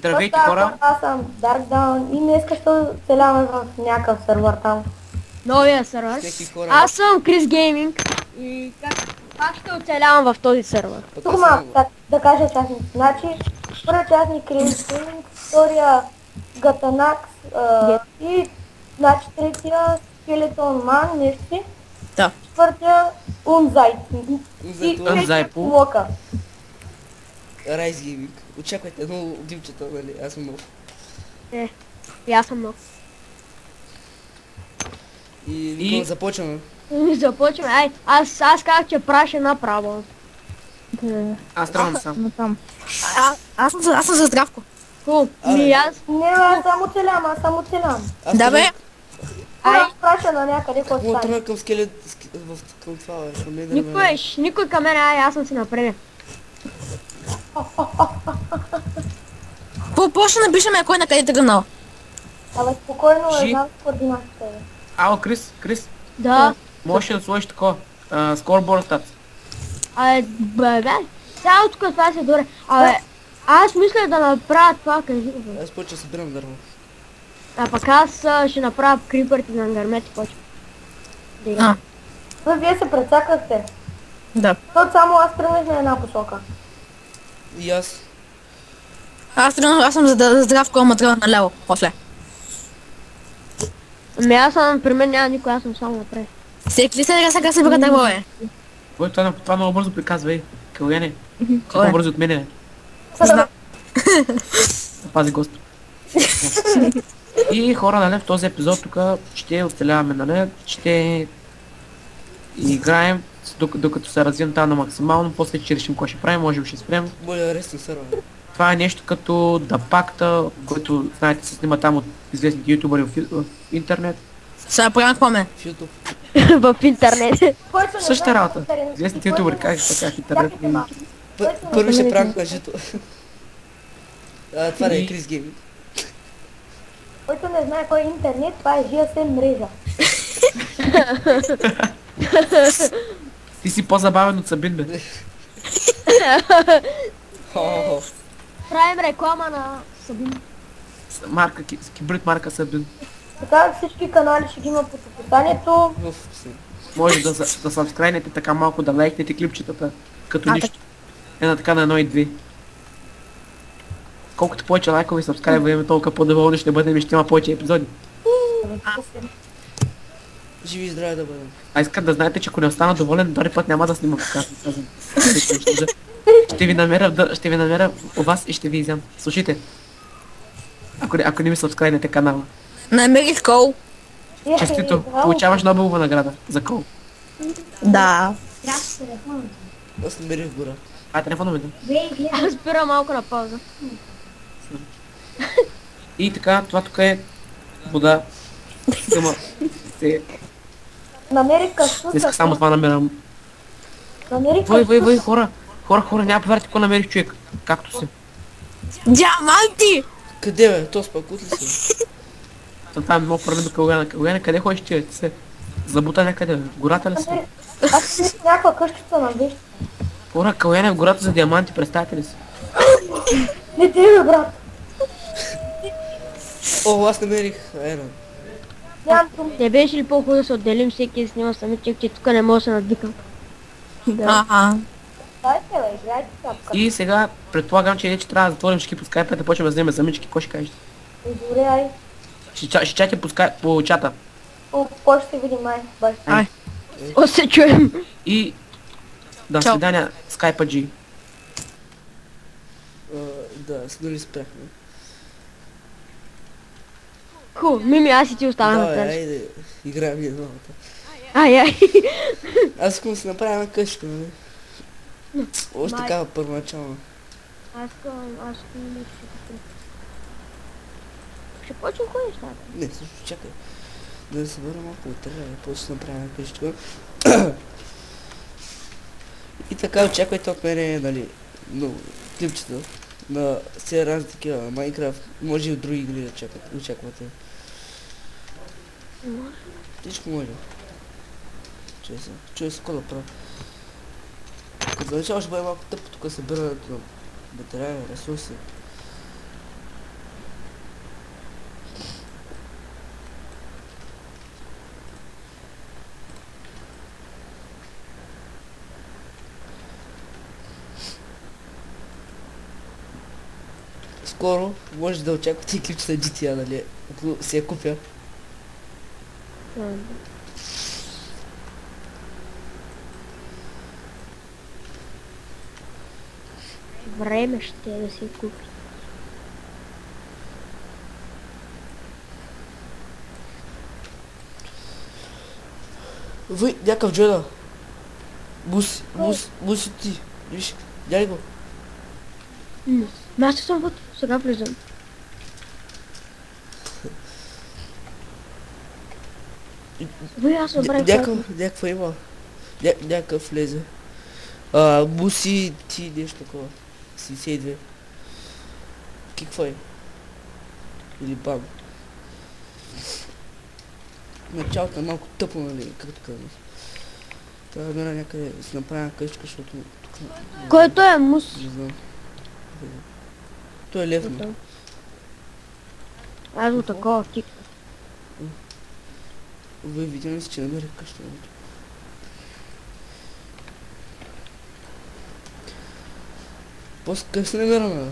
Здравейте хора! Аз съм Dark Down и днес ще оцеляваме в някакъв сервер там. Новия сервер. Всеки хора. Аз съм Крис Гейминг и как ще оцелявам в този сервер? Пък Тук аз ма, съм... да кажа частници. Значи, първият частник Крис Gaming, втория Гатанакс и значи третия Skeleton Man, нещо си. Да. Четвъртия Унзай. И Унзай по. Лока. Райс Гейминг. Очаквайте едно димчета, нали? Аз съм нов. И аз съм нов. И Никола, започваме. Започваме. Ай, аз казах, че праша направо. Аз тръгвам сам. Там. Аз съм за здравко. Хубаво. Абе. Аз... Не, аз само оцелявам. Аз Да бе. Аз праша на някъде, какво Мога стане. тръгна към скелет... към това, бе. Към мен Никой към мен, аз съм си напред. По-ще напишем кой на къде е тръгнал. Абе, спокойно, Жи. знам координатите. Ало, Крис, Да. можеш ли да сложиш такова? Scoreboard stats. Бе, цялото като това се добре. Аз мисля да направя това, кажи. Аз почва да събирам дърво. А пък аз ще направя крипърите на ангармет и почва. А, Вие се прецакахте. да. Защото само аз тръгнах на една посока. И аз. Аз съм за здравко, ама тръгна наляво. После. Аз съм, при мен няма никой, аз съм само напред. Всеки ли сега се бърка дърво, бе? Кой това много бързо приказва, ей? Калуяне. Кой е? По-бързо от мене, бе. Знам. Пази гост. И хора, нали, в този епизод тук ще оцеляваме, нали, ще играем, докато се развием тази на максимално, после ще решим какво ще правим, може би ще спрем. Моля, рестни сервер. Това е нещо като Да Пакта, който, знаете, се снима там от известните ютубъри в интернет. Сега правим какво ме? В YouTube. В интернет. Който не Същата знае, работа. интернет. Известните ютубъри, как така в интернет. Чакайте малко. Първи ще пранкна жито. Това не е Крис Гейминг. Който не знае кой е интернет, това е GSM мрежа. Ти си по-забавен от Сабин, бе. Хо-хо-хо. Правим реклама на Сабин. Марка, кибрид марка Сабин. Така всички канали ще ги има под описанието. Може да сабскрайнете така малко, да лайкнете клипчетата, като нищо. Една така на 1 и 2. Колкото повече лайкове и сабскрайбъри имаме, толкова по-доволни ще бъдем и ще има повече епизоди. Живи и здраве да бъдем. А искам да знаете, че ако не остана доволен, втори път няма да снимам така. Ще ви намеря у вас и ще ви изям. Слушайте. Ако не ми сабскрайнете канала. Намерих кол. Честито, получаваш Нобелова награда за кол. Да. Аз намерих гора. А, телефона ми да. Аз спира малко на пауза. И така, това тук е вода. Има. Намерих каштуца. Исках само това намерям. Намерих Вой, хора, няма повярвате какво намерих, човек. Както си. Диаманти! Къде бе? То спакут ли си? Това е много проблем до Калуяна. Калуяна, къде ходиш ти? Ти се забута някъде, в гората ли си? Аз намерих някаква къщица на вещи. Хора, Калуяна е в гората за диаманти, представете ли си? Не ти бе, брат. О, аз намерих Айрон. Нямам думи. Не беше ли по-хубаво да се отделим всеки да снима самичък, че тук не мога да се надвикам. Ага. Дайте бе, играйте тапка. И сега предполагам, че вече трябва да затворим всички по скайпа и да почнем да вземем замички. Какво ще кажеш? Добре, ай. Ще чатя по чата. Кой ще види май? Бай. Ай. О, се чуем. И... Да, Чао. свидания, скайпа G. Да, с дори спряхме. Мими, аз и ти Да, останахме бе, тази. айде. Играем ние двамата. Ай. Аз искам да си направя една къща, нали? Още Май. такава първоначална. Аз искам нещо ще купя. Ще почвам кой нещата. Не, също чакай. Да се върна малко от трябва, после ще направя една къща. И така очаквайте от мене, нали, много клипчета на все разни такива Майнкрафт, може и от други игри да очаквате. Всичко може. Чуя се какво да правя. Като за начало ще бъде малко тъпо тук събирането на материали, ресурси. скоро може да очаквате и клипчета GTA, нали? Ако си я купя. Време ще е да си купи. Вы, някакъв Джойна. Буси ти. Виж, дяй го. Аз съм вътре, сега влизам. Бе, аз забравих Някаква има. Някакъв влезе. Буси ти нещо такова. 72. Какво е? Или бам. Началото е малко тъпо, нали, как така. Трябва да мина някъде да си направя къщичка, защото тук... Който е мус? Не знам. Той е лев, ма. Аз го такова тик. Вие видя ли си, че намерих къща? После как се намираме, бе?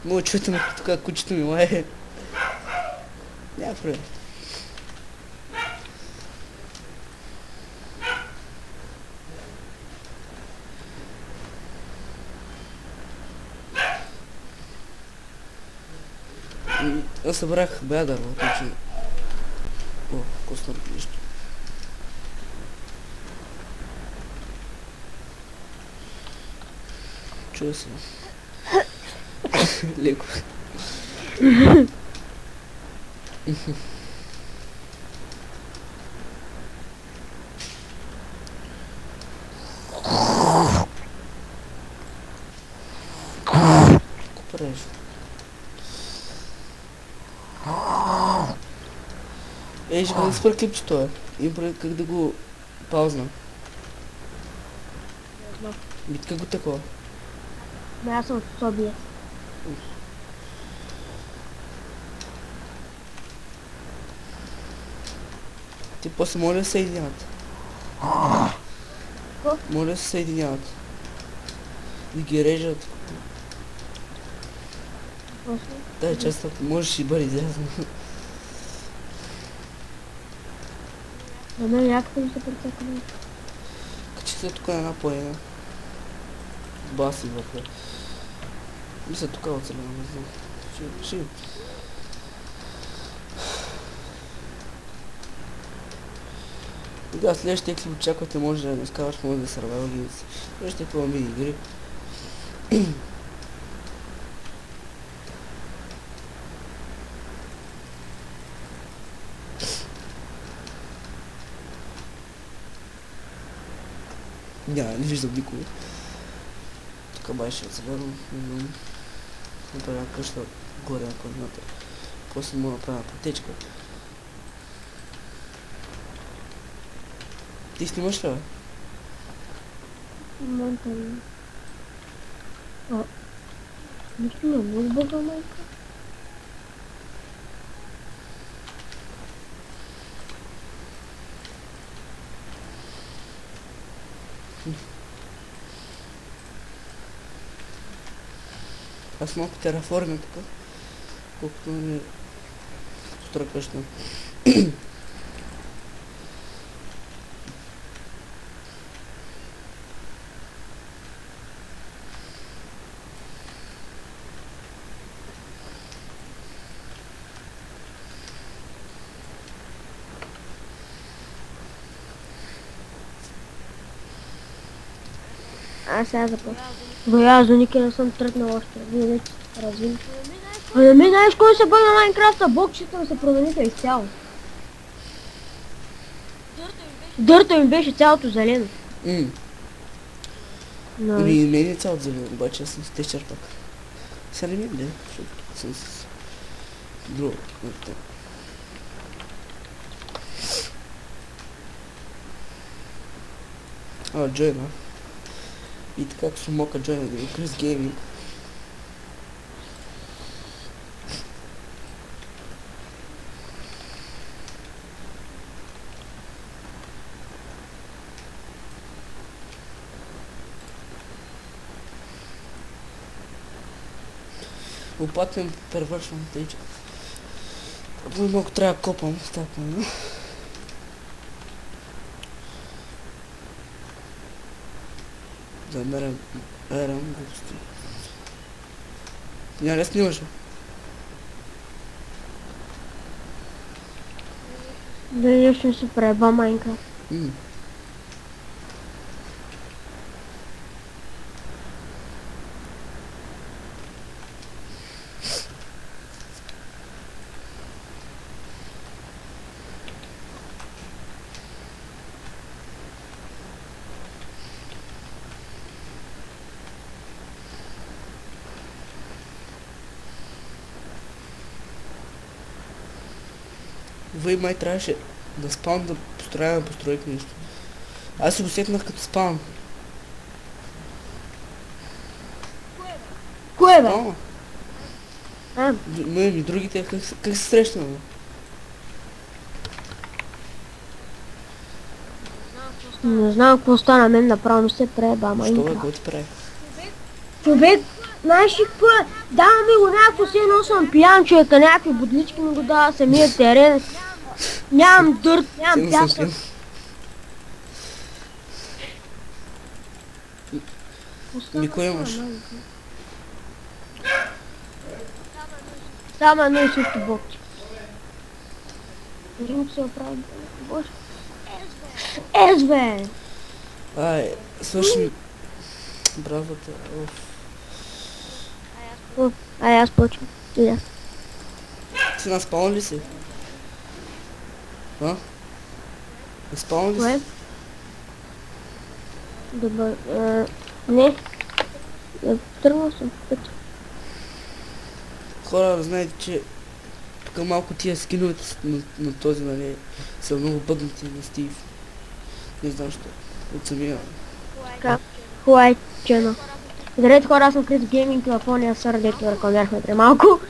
Мога чуете ме тук, кучето ми лае. Няма проблем. Аз събрах бея дърво, тъй че... О, костно нещо. Чува се. Леко. Какво правиш? Ей, ще да спра клипчето, бе. Им прави как да го паузна. Битка го такова. Бе, аз съм от Собия. Ти после моля да се съединяват. Моля да се съединяват. Да ги режат. Дай част, ако можеш и бъде изрязано. На мен някакво ми се прецакаме. Качи се тук на една поена. Баси вътре. Мисля тук оцелена, не знам. Ще... Да, следващия клип очаквате, може да не скаваш, може да сървайвал геймс. Следващия клип мини игри. Няма, не виждам никого. Тук май ще оцелено, не знам. Направя къща горе на координата. После му направя пътечка. Ти снимаш ли, бе? Монтан. Нищо не му сбъга, майка. Аз малко тераформя тук. Колкото не стра къща. Аз сега започвам. Бе, аз до никъде не съм тръгнал още. Вие вече развили. А не ми знаеш кой се бъг на Майнкрафта? Блокчета ми се промениха изцяло. Дърта ми беше цялото зелено. Но... Ами, не е цялото зелено, обаче аз съм с течър пак. Сега не ми бе, защото тук съм с... друго. Джойна. И така, ако съм мока Джойна да го Крис Gaming. Опатен превършвам тъйче. Малко трябва да копам с тази планина. Да мерям глупости. Няма ли снимаш? Дали ще се преба Майнкрафт. Вай май трябваше да спам, да построяваме постройки нещо. Аз си го сетнах като спам. Кое бе? Спама. А, И другите как се срещнаме? не знам какво стана, мен направо не се преба Що бе, Майнкрафт. какво ти прави? Човек, знаеш ли какво е? Дава ми го някакво си едно съм пиян човека, някакви бодлички ми го дава самия терен. Нямам дърт, нямам Силно съм пясък. пиян. Ми кое имаш? Само едно и също бокче. Рим се оправи. Боже. Ез бе! Ай, свърши. Браво те. Ай, аз почвам. Ида. Ти наспал ли си? А? Наспал ли Кое? си? Добър. Не. Тръгнал съм път. Хора, знаете, че тук малко тия скиновете на този, нали, са много бъднати на Стив. Не знам що. От самия. Хуай, чено. Здравейте хора, аз съм Крис Гейминг, в ония сървър, дето рекламирахме преди малко.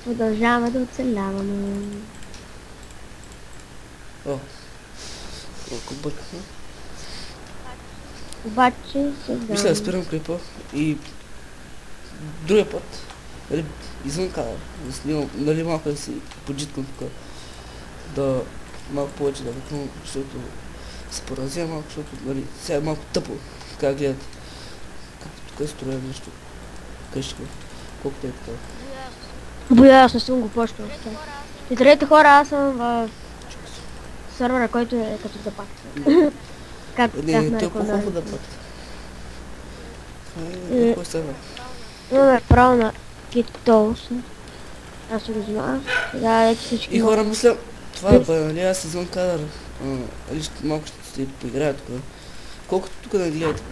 Продължаваме да оцеляваме. О. Колко бъркахме. Обаче сега... Мисля да спирам клипа и другия път, нали, извън кадър, да снимам, нали, малко да си поджиткам тук, да малко повече да рекламам, защото се поразя малко, защото, нали, сега е малко тъпо, как гледат, как тук строя нещо, къщика, колкото е така. Боя, аз не съм го почнал. Здравейте хора, аз съм в сървъра, който е като запак. Както Не, бяхме той е по-хубаво рекламирали. да път. Какво става? Имаме право на Китолс. Аз се го знам. Сега вече всички И могат. хора, мисля, това е бе, нали, аз извън кадър, нали, малко ще се поиграя тук. Колкото тук да гледате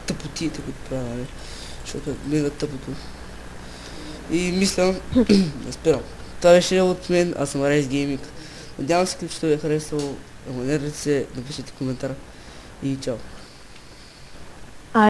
тъпотиите, които правя, нали, защото е мега тъпото. И мисля да спирам. Това беше от мен, аз съм Рейс Гейминг. Надявам се, клипчето ви е харесало, абонирайте се, напишете коментар и чао.